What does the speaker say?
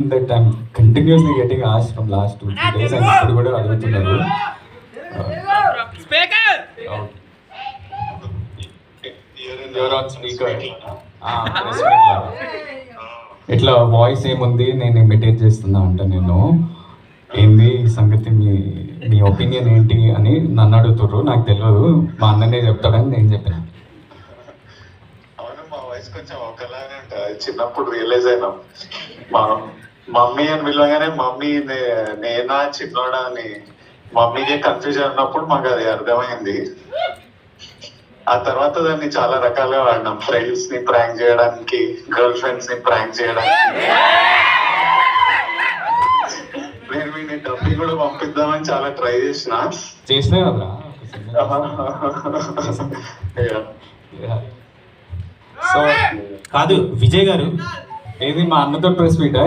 that I'm continuously getting asked from last 2-3 days and ఇప్పుడు కూడా అడుగుతున్నారు. You're on speaker. ప్రెస్ మీట్లో ఇట్లా వాయిస్ ఏముంది నేను ఇమిటేట్ చేస్తున్నా అంట. నేను ఏంది సంగతి, మీ ఒపీనియన్ ఏంటి అని నన్ను అడుగుతుర్రు. నాకు తెలియదు, మా అన్ననే చెప్తాడని నేను చెప్పిన. అవును, మా వయసు కొంచెం ఒకలానే ఉంటుంది. చిన్నప్పుడు రియలైజ్ అయినాం, మా మమ్మీ అని పిలవగానే మమ్మీ నేనా చిన్నోడా అని మమ్మీకే కన్ఫ్యూజన్ ఉన్నప్పుడు మాకు అది అర్థమైంది. ఆ తర్వాత దాన్ని చాలా రకాలుగా వాడినాం. ఫ్రెండ్స్ ని ప్రాంక్ చేయడానికి, గర్ల్ ఫ్రెండ్స్ ని ప్రాంక్ చేయడానికి. నేను మీ డబ్బి కూడా పంపిద్దామని చాలా ట్రై చేసినా కదరా. సో కాదు విజయ్ గారు, ఏది మా అన్నతో ప్రెస్ మీటా?